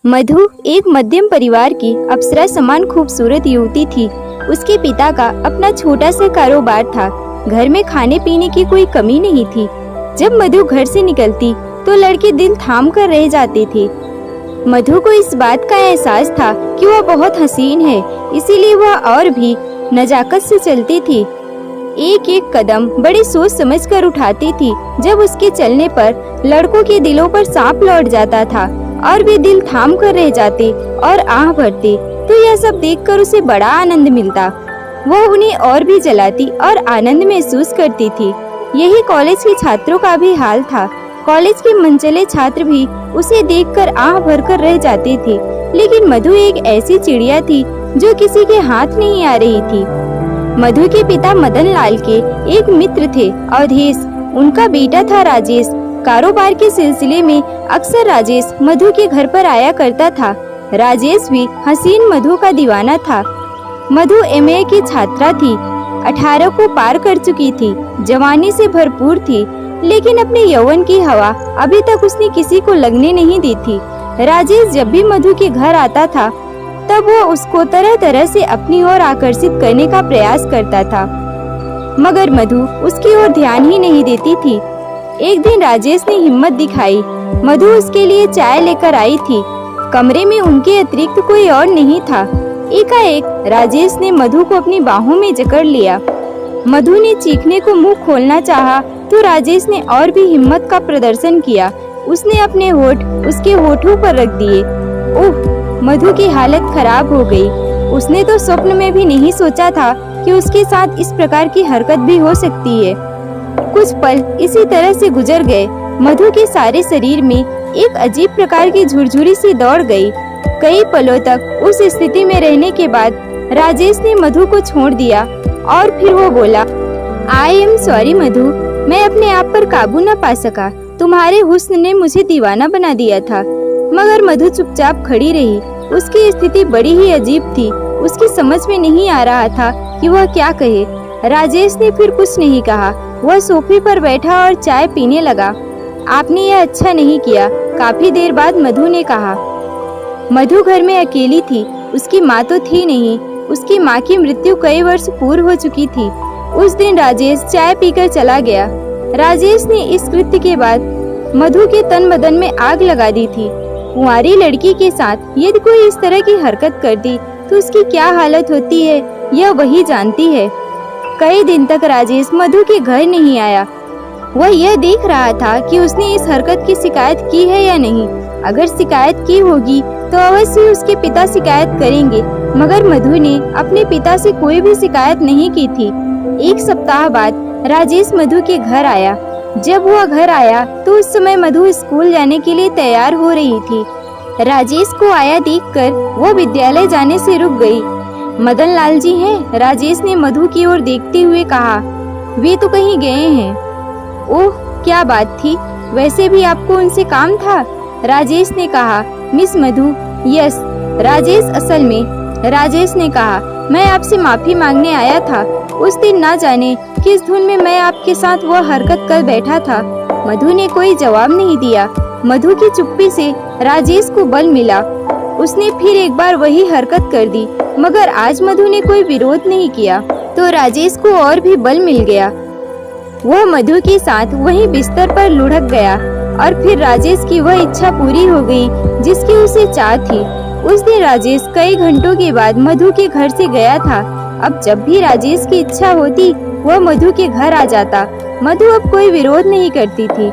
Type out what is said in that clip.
मधु एक मध्यम परिवार की अप्सरा समान खूबसूरत युवती थी। उसके पिता का अपना छोटा सा कारोबार था। घर में खाने पीने की कोई कमी नहीं थी। जब मधु घर से निकलती तो लड़के दिल थाम कर रह जाते थे। मधु को इस बात का एहसास था कि वह बहुत हसीन है, इसीलिए वह और भी नजाकत से चलती थी। एक एक कदम बड़ी सोच समझ कर उठाती थी। जब उसके चलने पर लड़कों के दिलों पर सांप लौट जाता था और वे दिल थाम कर रह जाते और आह भरते, तो यह सब देखकर उसे बड़ा आनंद मिलता। वह उन्हें और भी जलाती और आनंद महसूस करती थी। यही कॉलेज के छात्रों का भी हाल था। कॉलेज के मनचले छात्र भी उसे देखकर आह भरकर रह जाते थे, लेकिन मधु एक ऐसी चिड़िया थी जो किसी के हाथ नहीं आ रही थी। मधु के पिता मदन लाल के एक मित्र थे अवधेश। उनका बेटा था राजेश। कारोबार के सिलसिले में अक्सर राजेश मधु के घर पर आया करता था। राजेश भी हसीन मधु का दीवाना था। मधु एमए की छात्रा थी। 18 को पार कर चुकी थी। जवानी से भरपूर थी, लेकिन अपने यौवन की हवा अभी तक उसने किसी को लगने नहीं दी थी। राजेश जब भी मधु के घर आता था, तब वो उसको तरह तरह से अपनी ओर आकर्षित करने का प्रयास करता था, मगर मधु उसकी ओर ध्यान ही नहीं देती थी। एक दिन राजेश ने हिम्मत दिखाई। मधु उसके लिए चाय लेकर आई थी। कमरे में उनके अतिरिक्त कोई और नहीं था। एकाएक राजेश ने मधु को अपनी बाहों में जकड़ लिया। मधु ने चीखने को मुंह खोलना चाहा, तो राजेश ने और भी हिम्मत का प्रदर्शन किया। उसने अपने होठ उसके होठों पर रख दिए। ओह, मधु की हालत खराब हो गई। उसने तो स्वप्न में भी नहीं सोचा था कि उसके साथ इस प्रकार की हरकत भी हो सकती है। कुछ पल इसी तरह से गुजर गए। मधु के सारे शरीर में एक अजीब प्रकार की झुरझुरी सी दौड़ गई। कई पलों तक उस स्थिति में रहने के बाद राजेश ने मधु को छोड़ दिया और फिर वो बोला, आई एम सॉरी मधु, मैं अपने आप पर काबू न पा सका। तुम्हारे हुस्न ने मुझे दीवाना बना दिया था। मगर मधु चुपचाप खड़ी रही। उसकी स्थिति बड़ी ही अजीब थी। उसकी समझ में नहीं आ रहा था कि वह क्या कहे। राजेश ने फिर कुछ नहीं कहा। वह सोफे पर बैठा और चाय पीने लगा। आपने यह अच्छा नहीं किया। काफी देर बाद मधु ने कहा। मधु घर में अकेली थी। उसकी माँ तो थी नहीं। उसकी माँ की मृत्यु कई वर्ष पूर्व हो चुकी थी। उस दिन राजेश चाय पीकर चला गया। राजेश ने इस कृत्य के बाद मधु के तन बदन में आग लगा दी थी। कुंवारी लड़की के साथ यदि कोई इस तरह की हरकत करती तो उसकी क्या हालत होती है, यह वही जानती है। कई दिन तक राजेश मधु के घर नहीं आया। वह यह देख रहा था कि उसने इस हरकत की शिकायत की है या नहीं। अगर शिकायत की होगी तो अवश्य उसके पिता शिकायत करेंगे, मगर मधु ने अपने पिता से कोई भी शिकायत नहीं की थी। एक सप्ताह बाद राजेश मधु के घर आया। जब वह घर आया तो उस समय मधु स्कूल जाने के लिए तैयार हो रही थी। राजेश को आया देखकर वो विद्यालय जाने से रुक गई। मदन लाल जी हैं? राजेश ने मधु की ओर देखते हुए कहा। वे तो कहीं गए हैं। ओह, क्या बात थी? वैसे भी आपको उनसे काम था? राजेश ने कहा। मिस मधु, यस। राजेश ने कहा, मैं आपसे माफी मांगने आया था। उस दिन ना जाने किस धुन में मैं आपके साथ वह हरकत कर बैठा था। मधु ने कोई जवाब नहीं दिया। मधु की चुप्पी से राजेश को बल मिला। उसने फिर एक बार वही हरकत कर दी, मगर आज मधु ने कोई विरोध नहीं किया, तो राजेश को और भी बल मिल गया। वह मधु के साथ वहीं बिस्तर पर लुढ़क गया और फिर राजेश की वह इच्छा पूरी हो गई जिसकी उसे चाह थी। उस दिन राजेश कई घंटों के बाद मधु के घर से गया था। अब जब भी राजेश की इच्छा होती वह मधु के घर आ जाता। मधु अब कोई विरोध नहीं करती थी।